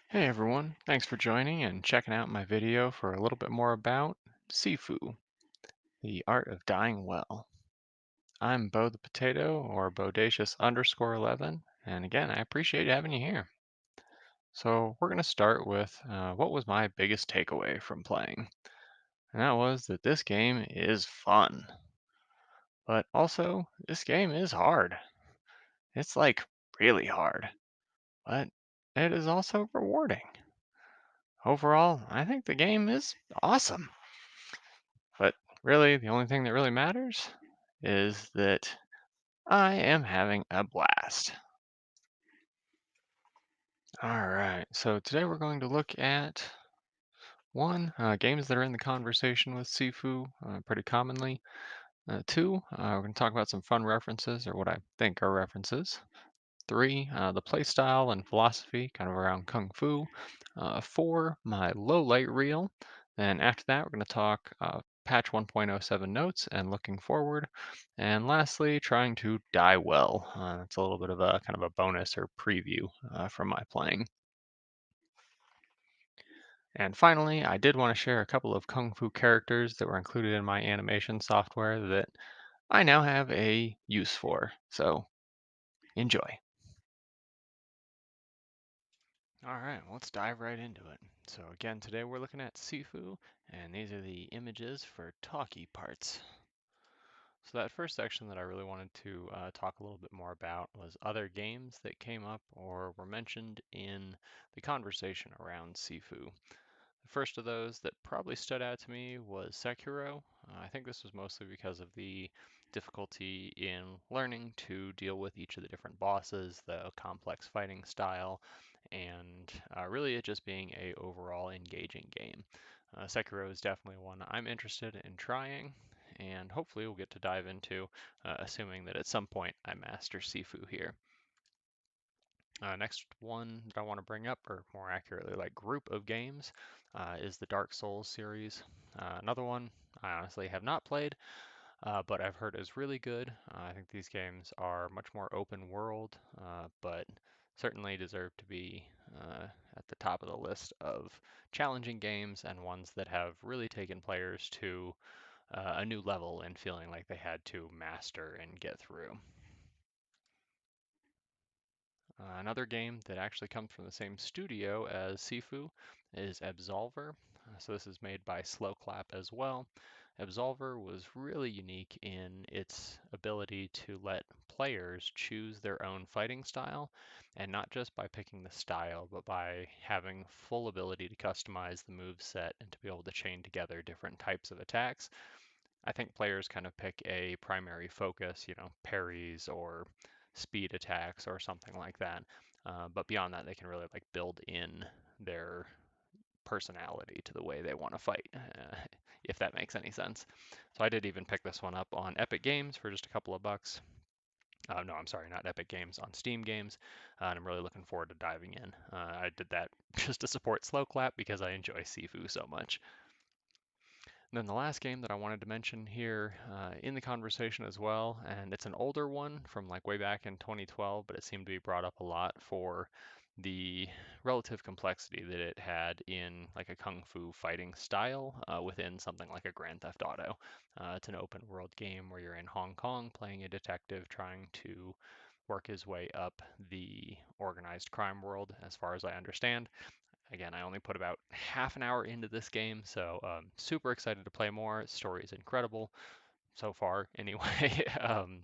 Hey everyone, thanks for joining and checking out my video for a little bit more about Sifu, the art of dying well. I'm Bo the Potato or Bodacious_11, and again, I appreciate having you here. So we're going to start with what was my biggest takeaway from playing, and that was that this game is fun, but also this game is hard. It's like really hard, but it is also rewarding. Overall, I think the game is awesome. But really, the only thing that really matters is that I am having a blast. All right, so today we're going to look at one, games that are in the conversation with Sifu pretty commonly. Two, we're going to talk about some fun references, or what I think are references. Three, the play style and philosophy, kind of around Kung Fu. Four, my Lowlight Reel. Then after that, we're going to talk patch 1.07 notes and looking forward. And lastly, trying to die well. That's a little bit of a kind of a bonus or preview from my playing. And finally, I did want to share a couple of Kung Fu characters that were included in my animation software that I now have a use for. So enjoy. All right, let's dive right into it. So again, today we're looking at Sifu, and these are the images for talkie parts. So that first section that I really wanted to talk a little bit more about was other games that came up or were mentioned in the conversation around Sifu. The first of those that probably stood out to me was Sekiro. I think this was mostly because of the difficulty in learning to deal with each of the different bosses, the complex fighting style, and really it just being a overall engaging game. Sekiro is definitely one I'm interested in trying, and hopefully we'll get to dive into, assuming that at some point I master Sifu here. Next one that I want to bring up, or more accurately, like group of games, is the Dark Souls series. Another one I honestly have not played, but I've heard is really good. I think these games are much more open world, but certainly deserve to be at the top of the list of challenging games and ones that have really taken players to a new level and feeling like they had to master and get through. Another game that actually comes from the same studio as Sifu is Absolver. So this is made by Slow Clap as well. Absolver was really unique in its ability to let players choose their own fighting style, and not just by picking the style, but by having full ability to customize the move set and to be able to chain together different types of attacks. I think players kind of pick a primary focus, parries or speed attacks or something like that. But beyond that, they can really like build in their personality to the way they want to fight, if that makes any sense. So I did even pick this one up on Epic Games for just a couple of bucks. No, I'm sorry, not Epic Games, on Steam Games, and I'm really looking forward to diving in. I did that just to support Slow Clap because I enjoy Sifu so much. And then the last game that I wanted to mention here in the conversation as well, and it's an older one from like way back in 2012, but it seemed to be brought up a lot for the relative complexity that it had in like a kung fu fighting style within something like a Grand Theft Auto. It's an open world game where you're in Hong Kong playing a detective trying to work his way up the organized crime world, as far as I understand. Again, I only put about half an hour into this game, so super excited to play more. Story is incredible so far, anyway,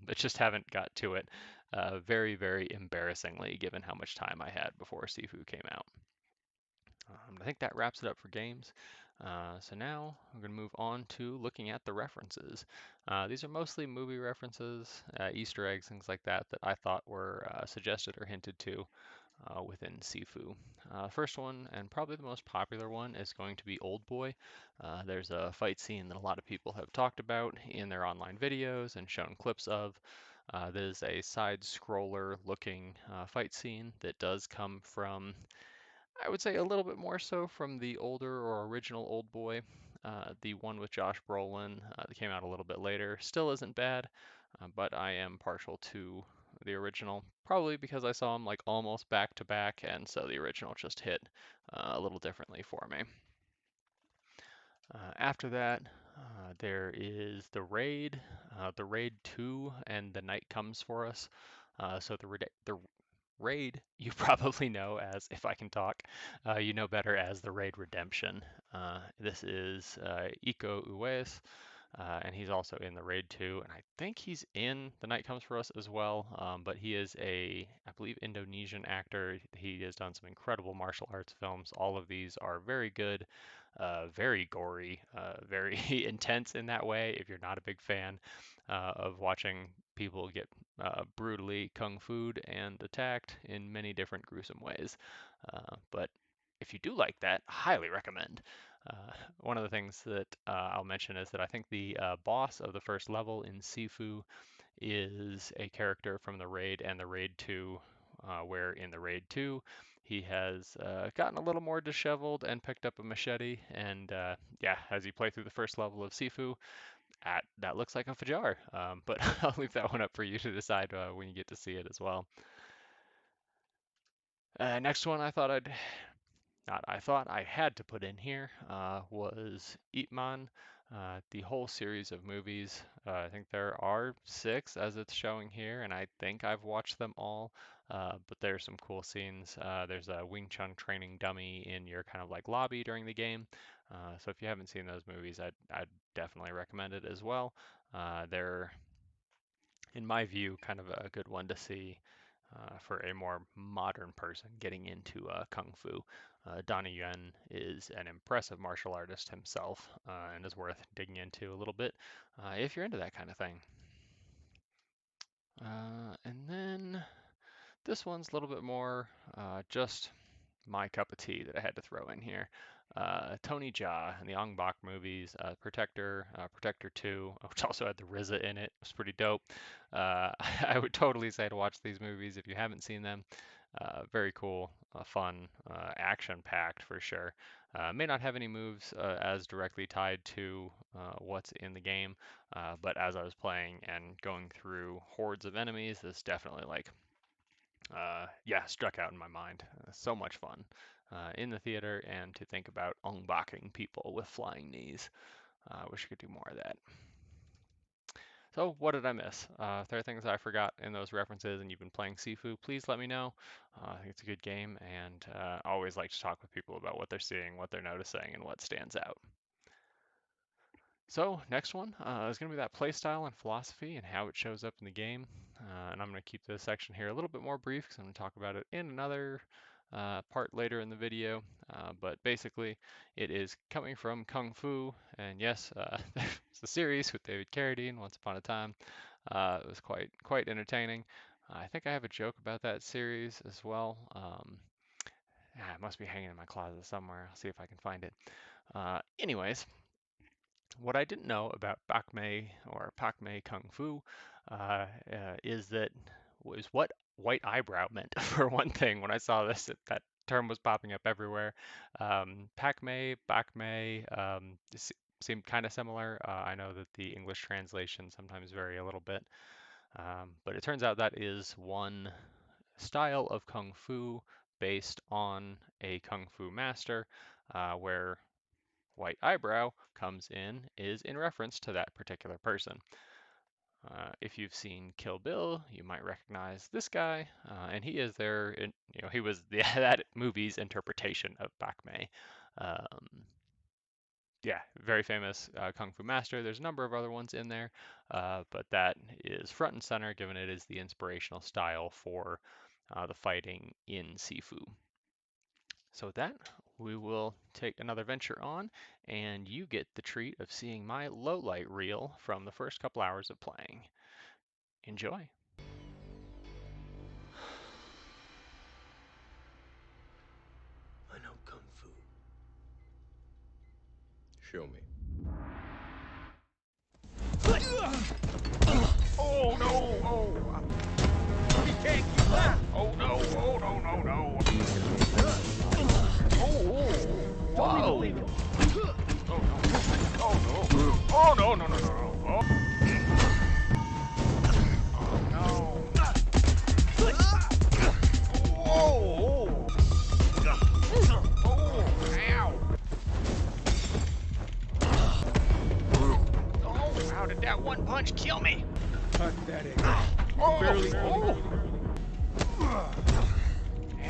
but just haven't got to it. Very, very embarrassingly, given how much time I had before Sifu came out. I think that wraps it up for games. So now I'm going to move on to looking at the references. These are mostly movie references, Easter eggs, things like that that I thought were suggested or hinted to within Sifu. First one, and probably the most popular one, is going to be Old Boy. There's a fight scene that a lot of people have talked about in their online videos and shown clips of. That is a side scroller looking fight scene that does come from, I would say, a little bit more so from the older or original Old Boy. The one with Josh Brolin that came out a little bit later still isn't bad, but I am partial to the original, probably because I saw them like almost back to back, and so the original just hit a little differently for me. After that, there is the Raid 2, and The Night Comes for Us. So the Raid you probably know as, if I can talk, you know better as the Raid Redemption. This is Iko Uwais, and he's also in the Raid 2, and I think he's in The Night Comes for Us as well. But he is I believe, Indonesian actor. He has done some incredible martial arts films. All of these are very good, very gory, very intense in that way. If you're not a big fan of watching people get brutally kung fu'd and attacked in many different gruesome ways, but if you do like that, highly recommend. One of the things that I'll mention is that I think the boss of the first level in Sifu is a character from the Raid and the Raid 2, where in the Raid 2 he has gotten a little more disheveled and picked up a machete. And yeah, as you play through the first level of Sifu, that looks like a Fajar. But I'll leave that one up for you to decide when you get to see it as well. Next one I thought I had to put in here was Ip Man, the whole series of movies. I think there are 6 as it's showing here, and I think I've watched them all. But there's some cool scenes. There's a Wing Chun training dummy in your kind of like lobby during the game. So if you haven't seen those movies, I'd definitely recommend it as well. They're, in my view, kind of a good one to see for a more modern person getting into Kung Fu. Donnie Yen is an impressive martial artist himself and is worth digging into a little bit if you're into that kind of thing. And then this one's a little bit more just my cup of tea that I had to throw in here. Tony Jaa and the Ong Bak movies, Protector 2, which also had the RZA in it, was pretty dope. I would totally say to watch these movies if you haven't seen them. Very cool, fun, action-packed for sure. May not have any moves as directly tied to what's in the game, but as I was playing and going through hordes of enemies, this definitely yeah, struck out in my mind. So much fun in the theater, and to think about unbocking people with flying knees. I wish I could do more of that. So what did I miss? If there are things I forgot in those references and you've been playing Sifu, please let me know. I think it's a good game, and I always like to talk with people about what they're seeing, what they're noticing, and what stands out. So next one is going to be that playstyle and philosophy and how it shows up in the game. And I'm going to keep this section here a little bit more brief because I'm going to talk about it in another part later in the video. But basically, it is coming from Kung Fu. And yes, it's a series with David Carradine, Once Upon a Time. It was quite entertaining. I think I have a joke about that series as well. It must be hanging in my closet somewhere. I'll see if I can find it. Anyways, what I didn't know about Bak Mei or Pak Mei Kung Fu is that was what white eyebrow meant for one thing. When I saw this, that term was popping up everywhere. Pak Mei, Bak Mei seemed kind of similar. I know that the English translation sometimes vary a little bit, but it turns out that is one style of Kung Fu based on a Kung Fu master, where white eyebrow comes is in reference to that particular person. If you've seen Kill Bill, you might recognize this guy, and he is he was that movie's interpretation of Bak Mei. Yeah, very famous Kung Fu master. There's a number of other ones in there, but that is front and center given it is the inspirational style for the fighting in Sifu. So with that, we will take another venture on, and you get the treat of seeing my lowlight reel from the first couple hours of playing. Enjoy! I know Kung Fu. Show me. Oh no! Oh! He can't keep that! Oh no! Oh no! No! No! Oh! Whoa! Oh no! Oh no! Oh no! No! No! No! Oh! Oh no! punch kill me. Pathetic. Oh, Barely. oh.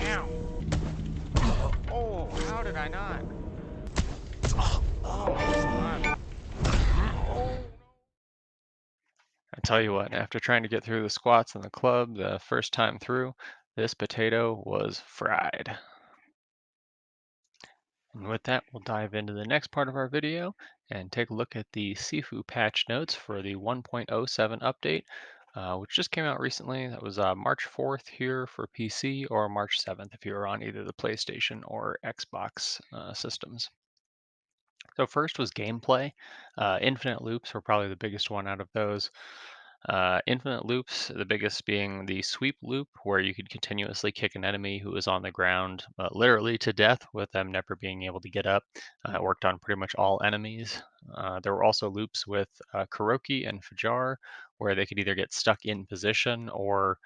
Ow. Oh, how did I not? Oh, God. Oh. I tell you what, after trying to get through the squats in the club the first time through, this potato was fried. And with that, we'll dive into the next part of our video and take a look at the Sifu patch notes for the 1.07 update, which just came out recently. That was March 4th here for PC, or March 7th if you were on either the PlayStation or Xbox systems. So first was gameplay. Infinite loops were probably the biggest one out of those. Infinite loops, the biggest being the sweep loop, where you could continuously kick an enemy who was on the ground literally to death with them never being able to get up. It worked on pretty much all enemies. There were also loops with Kuroki and Fajar, where they could either get stuck in position or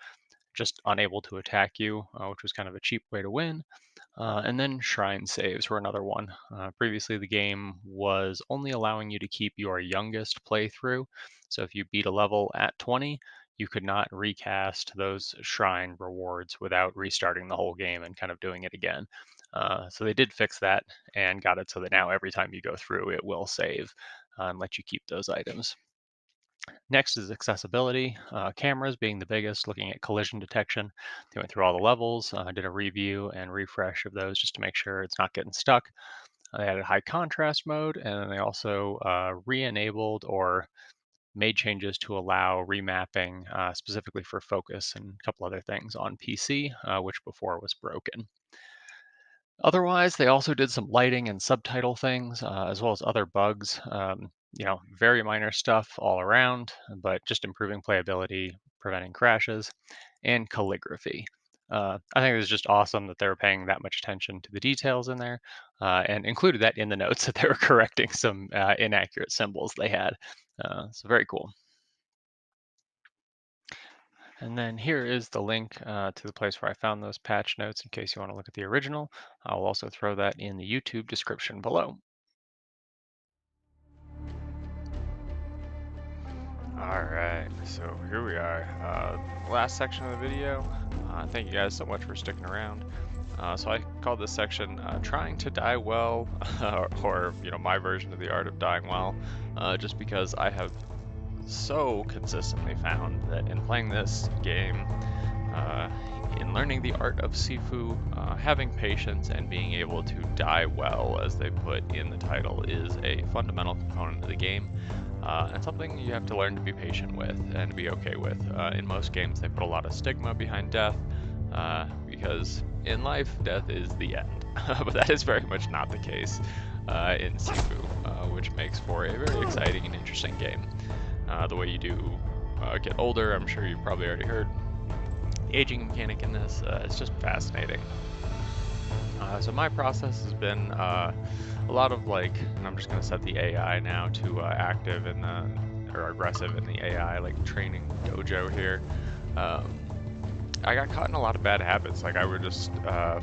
just unable to attack you, which was kind of a cheap way to win. And then shrine saves were another one. Previously, the game was only allowing you to keep your youngest playthrough. So if you beat a level at 20, you could not recast those shrine rewards without restarting the whole game and kind of doing it again. So they did fix that and got it so that now every time you go through, it will save and let you keep those items. Next is accessibility, cameras being the biggest, looking at collision detection. They went through all the levels, did a review and refresh of those just to make sure it's not getting stuck. They added high contrast mode, and then they also re-enabled or made changes to allow remapping specifically for focus and a couple other things on PC, which before was broken. Otherwise, they also did some lighting and subtitle things, as well as other bugs. Very minor stuff all around, but just improving playability, preventing crashes, and calligraphy. I think it was just awesome that they were paying that much attention to the details in there, and included that in the notes that they were correcting some inaccurate symbols they had. So very cool. And then here is the link to the place where I found those patch notes in case you want to look at the original. I'll also throw that in the YouTube description below. Alright, so here we are. Last section of the video. Thank you guys so much for sticking around. So I called this section Trying to Die Well, or my version of the art of dying well, just because I have so consistently found that in playing this game, in learning the art of Sifu, having patience and being able to die well, as they put in the title, is a fundamental component of the game. And something you have to learn to be patient with and to be okay with. In most games, they put a lot of stigma behind death, because in life, death is the end. But that is very much not the case in Sifu, which makes for a very exciting and interesting game. The way you do get older, I'm sure you've probably already heard. The aging mechanic in this is just fascinating. So my process has been a lot of and I'm just going to set the AI now to active in or aggressive in the AI training dojo here. I got caught in a lot of bad habits. I would just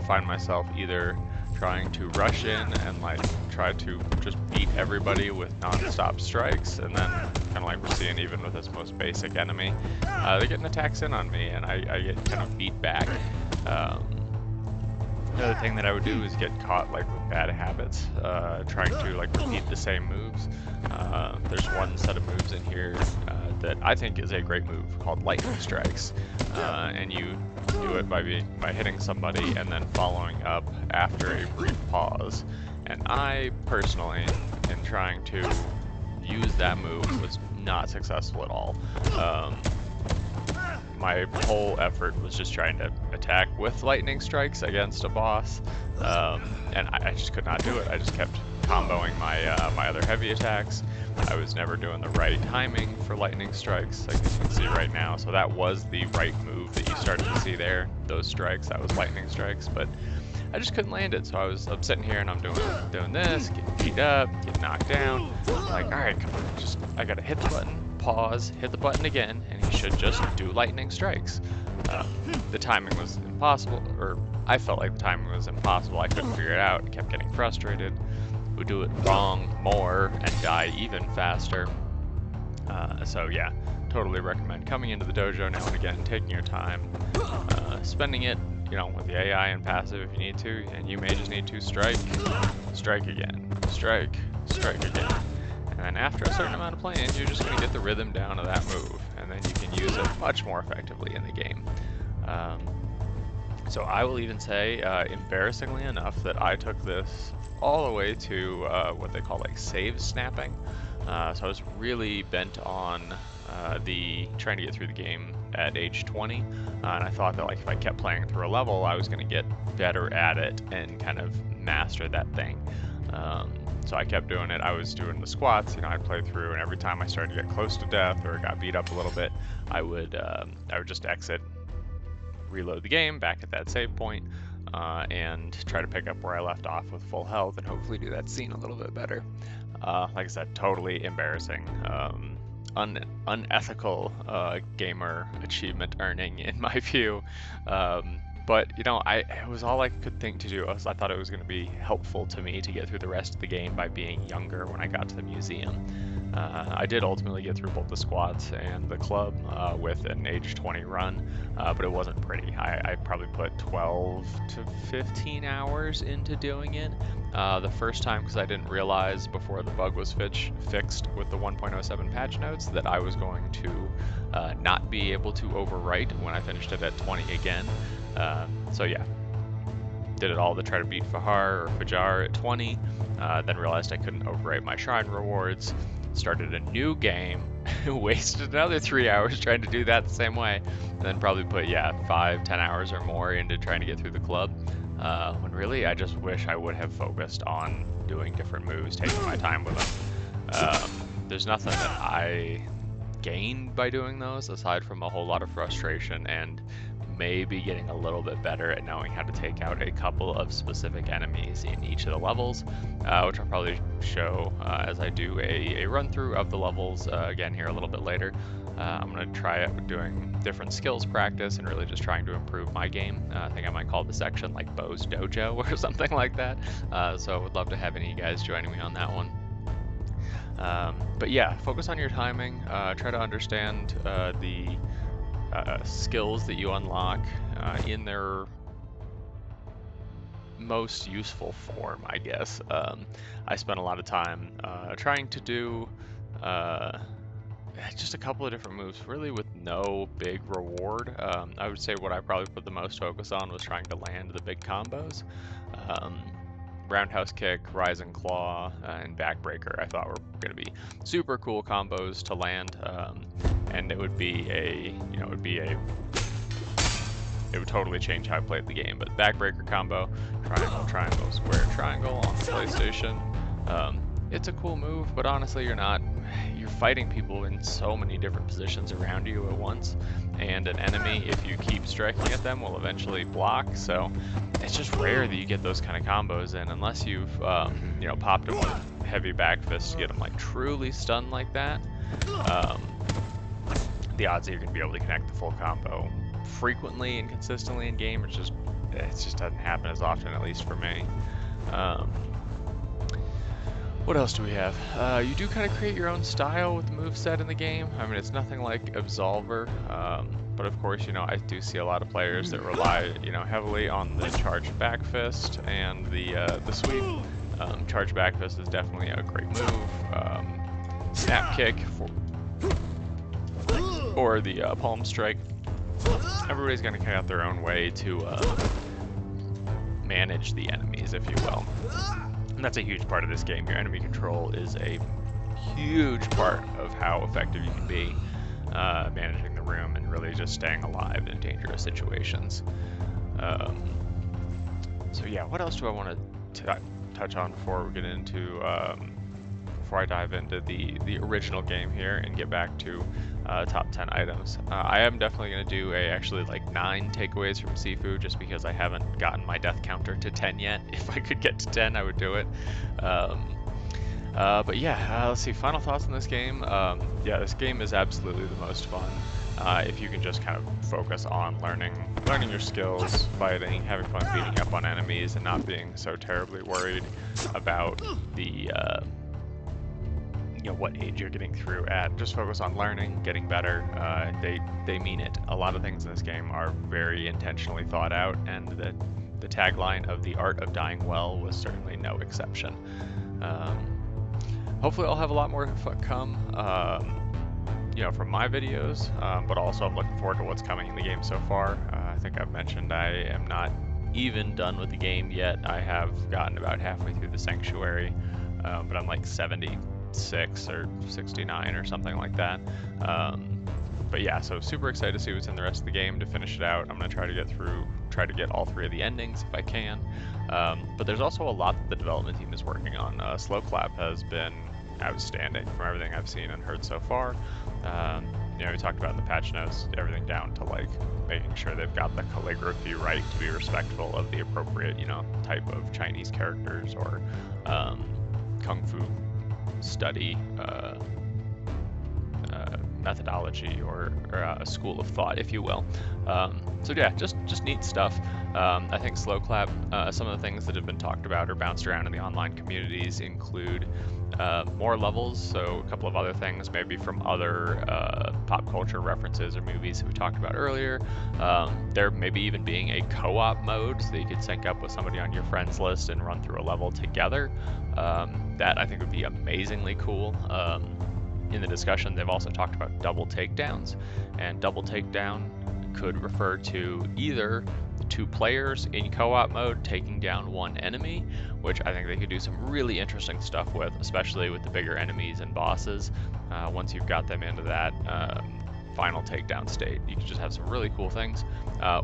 find myself either trying to rush in and try to just beat everybody with non-stop strikes, and then kind of like we're seeing even with this most basic enemy, they're getting attacks in on me and I get kind of beat back. Another thing that I would do is get caught with bad habits, trying to repeat the same moves. There's one set of moves in here that I think is a great move called lightning strikes, and you do it by hitting somebody and then following up after a brief pause. And I personally, in trying to use that move, was not successful at all. My whole effort was just trying to attack with lightning strikes against a boss, and I just could not do it. I just kept comboing my other heavy attacks. I was never doing the right timing for lightning strikes, like you can see right now. So that was the right move that you started to see there. Those strikes, that was lightning strikes, but I just couldn't land it. So I'm sitting here and I'm doing this, getting beat up, getting knocked down. I'm like, all right, come on, I gotta hit the button, pause, hit the button again, and he should just do lightning strikes. The timing was impossible, or I felt like the timing was impossible. I couldn't figure it out and kept getting frustrated. Would do it wrong more and die even faster. So yeah, totally recommend coming into the dojo now and again, taking your time, spending it, with the AI and passive if you need to, and you may just need to strike, strike again, strike, strike again. And then after a certain amount of playing, you're just going to get the rhythm down of that move, and then you can use it much more effectively in the game. So I will even say, embarrassingly enough, that I took this all the way to what they call like save snapping. So I was really bent on trying to get through the game at age 20, and I thought that like if I kept playing through a level, I was going to get better at it and kind of master that thing. So I kept doing it. I was doing the squats, I'd play through, and every time I started to get close to death or got beat up a little bit, I would just exit, reload the game back at that save point, and try to pick up where I left off with full health and hopefully do that scene a little bit better. Like I said, totally embarrassing, unethical gamer achievement earning in my view. But it was all I could think to do. I thought it was going to be helpful to me to get through the rest of the game by being younger when I got to the museum. I did ultimately get through both the squats and the club with an age 20 run, but it wasn't pretty. I probably put 12 to 15 hours into doing it. The first time, because I didn't realize before the bug was fixed with the 1.07 patch notes that I was going to not be able to overwrite when I finished it at 20 again. So yeah, did it all to try to beat Fahar or Fajar at 20, then realized I couldn't overwrite my shrine rewards, started a new game, wasted another 3 hours trying to do that the same way, and then probably put 5-10 hours or more into trying to get through the club, when really I just wish I would have focused on doing different moves, taking my time with them. There's nothing that I gained by doing those aside from a whole lot of frustration and maybe getting a little bit better at knowing how to take out a couple of specific enemies in each of the levels, which I'll probably show as I do a run through of the levels again here a little bit later. I'm going to try out doing different skills practice and really just trying to improve my game. I think I might call the section like Bo's Dojo or something like that. So I would love to have any of you guys joining me on that one. But yeah, focus on your timing, try to understand the skills that you unlock in their most useful form, I guess. I spent a lot of time trying to do just a couple of different moves, really with no big reward. I would say what I probably put the most focus on was trying to land the big combos. Roundhouse kick, rising claw, and backbreaker I thought were going to be super cool combos to land, and it would totally change how I played the game. But backbreaker combo, triangle, triangle, square, triangle on the PlayStation. It's a cool move, but honestly, you're fighting people in so many different positions around you at once, and an enemy, if you keep striking at them, will eventually block. So it's just rare that you get those kind of combos in, unless you've popped them with heavy back fists to get them like truly stunned like that. The odds that you're going to be able to connect the full combo frequently and consistently in game, it just doesn't happen as often, at least for me. What else do we have? You do kind of create your own style with the moveset in the game. I mean, it's nothing like Absolver, but of course, I do see a lot of players that rely, heavily on the charged back fist and the sweep. Charged back fist is definitely a great move. Snap kick or the palm strike. Everybody's going to kind of have their own way to manage the enemies, if you will. And that's a huge part of this game. Your enemy control is a huge part of how effective you can be managing the room and really just staying alive in dangerous situations. So yeah, what else do I want to touch on before we get into before I dive into the original game here and get back to top 10 items. I am definitely going to do actually like 9 takeaways from Sifu, just because I haven't gotten my death counter to 10 yet. If I could get to 10, I would do it. But yeah, let's see, final thoughts on this game. Yeah, this game is absolutely the most fun if you can just kind of focus on learning your skills, fighting, having fun beating up on enemies, and not being so terribly worried about the what age you're getting through at. Just focus on learning, getting better. They mean it. A lot of things in this game are very intentionally thought out, and the tagline of the art of dying well was certainly no exception. Hopefully I'll have a lot more come from my videos, but also I'm looking forward to what's coming in the game so far. I think I've mentioned I am not even done with the game yet. I have gotten about halfway through the Sanctuary, but I'm like 76 or 69 or something like that. But yeah, so super excited to see what's in the rest of the game to finish it out. I'm gonna try to get all 3 of the endings if I can. But there's also a lot that the development team is working on. Slow Clap has been outstanding from everything I've seen and heard so far. We talked about in the patch notes, everything down to like making sure they've got the calligraphy right to be respectful of the appropriate, type of Chinese characters or kung fu study methodology or a school of thought, if you will. So yeah, just neat stuff. I think Slow Clap, some of the things that have been talked about or bounced around in the online communities include more levels, so a couple of other things maybe from other pop culture references or movies that we talked about earlier. There maybe even being a co-op mode so that you could sync up with somebody on your friends list and run through a level together. That I think would be amazingly cool. In the discussion, they've also talked about double takedowns, and double takedown could refer to either 2 players in co-op mode taking down 1 enemy, which I think they could do some really interesting stuff with, especially with the bigger enemies and bosses. Once you've got them into that final takedown state, you can just have some really cool things.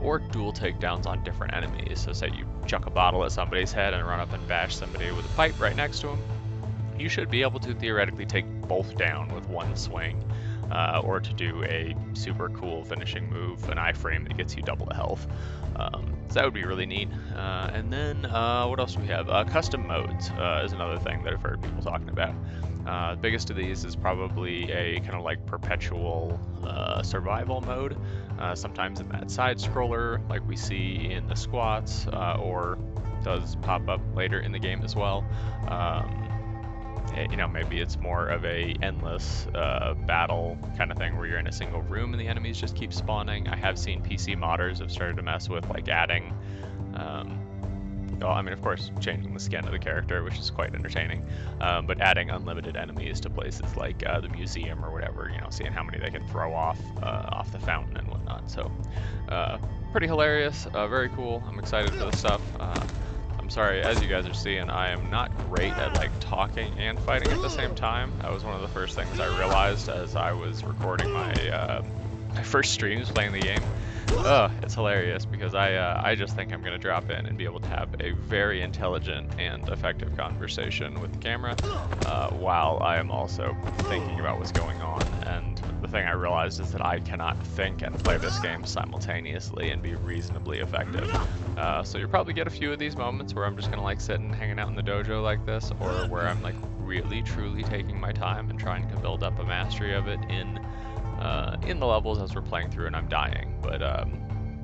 Or dual takedowns on different enemies. So say you chuck a bottle at somebody's head and run up and bash somebody with a pipe right next to them. You should be able to theoretically take both down with 1 swing, or to do a super cool finishing move, an iframe that gets you double the health. So that would be really neat. And then what else do we have? Custom modes is another thing that I've heard people talking about. The biggest of these is probably a kind of like perpetual survival mode, sometimes in that side scroller like we see in the squats, or does pop up later in the game as well. Maybe it's more of a endless battle kind of thing where you're in a single room and the enemies just keep spawning. I have seen PC modders have started to mess with like adding, of course, changing the skin of the character, which is quite entertaining, but adding unlimited enemies to places like the museum or whatever, seeing how many they can throw off the fountain and whatnot. So pretty hilarious, very cool. I'm excited for this stuff. Sorry, as you guys are seeing, I am not great at like talking and fighting at the same time. That was one of the first things I realized as I was recording my first streams playing the game. It's hilarious because I just think I'm gonna drop in and be able to have a very intelligent and effective conversation with the camera while I am also thinking about what's going on. And the thing I realized is that I cannot think and play this game simultaneously and be reasonably effective. So you'll probably get a few of these moments where I'm just gonna like sit and hanging out in the dojo like this, or where I'm like really truly taking my time and trying to build up a mastery of it in the levels as we're playing through and I'm dying. But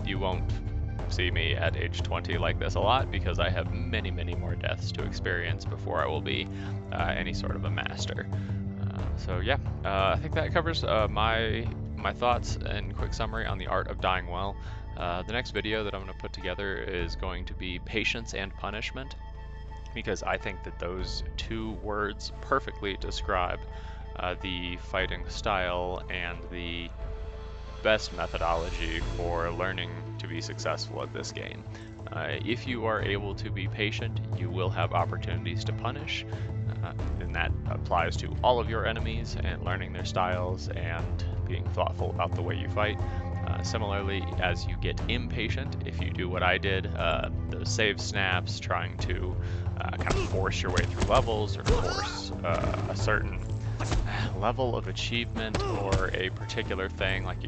you won't see me at age 20 like this a lot because I have many, many more deaths to experience before I will be any sort of a master. So yeah, I think that covers my thoughts and quick summary on the art of dying well. The next video that I'm going to put together is going to be patience and punishment, because I think that those 2 words perfectly describe the fighting style and the best methodology for learning to be successful at this game. If you are able to be patient, you will have opportunities to punish, and that applies to all of your enemies and learning their styles and being thoughtful about the way you fight. Similarly, as you get impatient, if you do what I did, those save snaps, trying to kind of force your way through levels or force a certain level of achievement or a particular thing, like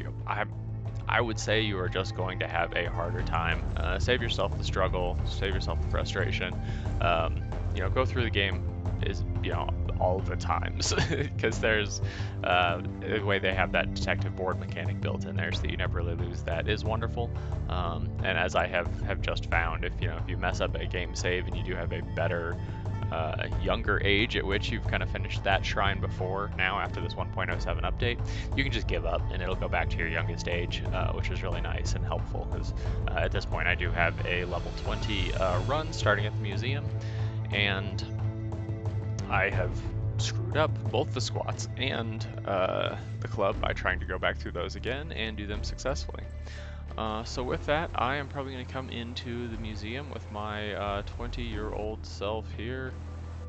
I would say you are just going to have a harder time. Save yourself the struggle, save yourself the frustration. Go through the game is all the times, because there's the way they have that detective board mechanic built in there so that you never really lose that is wonderful. And as I have just found, if you mess up a game save and you do have a better younger age at which you've kind of finished that shrine before now after this 1.07 update, you can just give up and it'll go back to your youngest age, which is really nice and helpful because at this point I do have a level 20 run starting at the museum, and I have screwed up both the squats and the club by trying to go back through those again and do them successfully. So with that, I am probably going to come into the museum with my 20-year-old self here.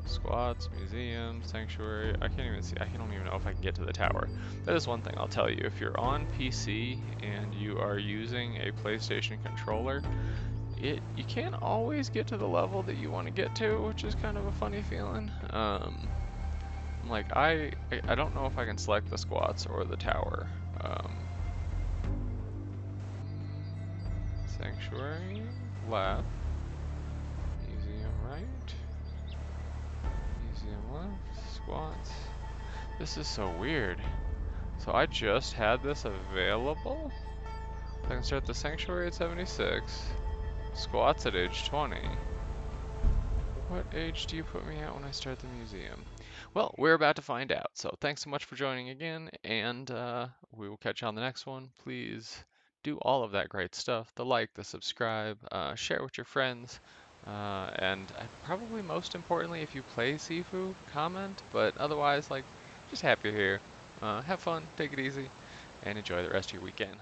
Squats, museum, sanctuary. I can't even see. I don't even know if I can get to the tower. That is one thing I'll tell you. If you're on PC and you are using a PlayStation controller, you can't always get to the level that you want to get to, which is kind of a funny feeling. Like I don't know if I can select the squats or the tower. Sanctuary, left, museum right, museum left, squats. This is so weird. So I just had this available? I can start the sanctuary at 76, squats at age 20. What age do you put me at when I start the museum? Well, we're about to find out. So thanks so much for joining again, and we will catch you on the next one. Please do all of that great stuff. The like, the subscribe, share with your friends, and probably most importantly, if you play Sifu, comment. But otherwise, like, just happy you're here. Have fun, take it easy, and enjoy the rest of your weekend.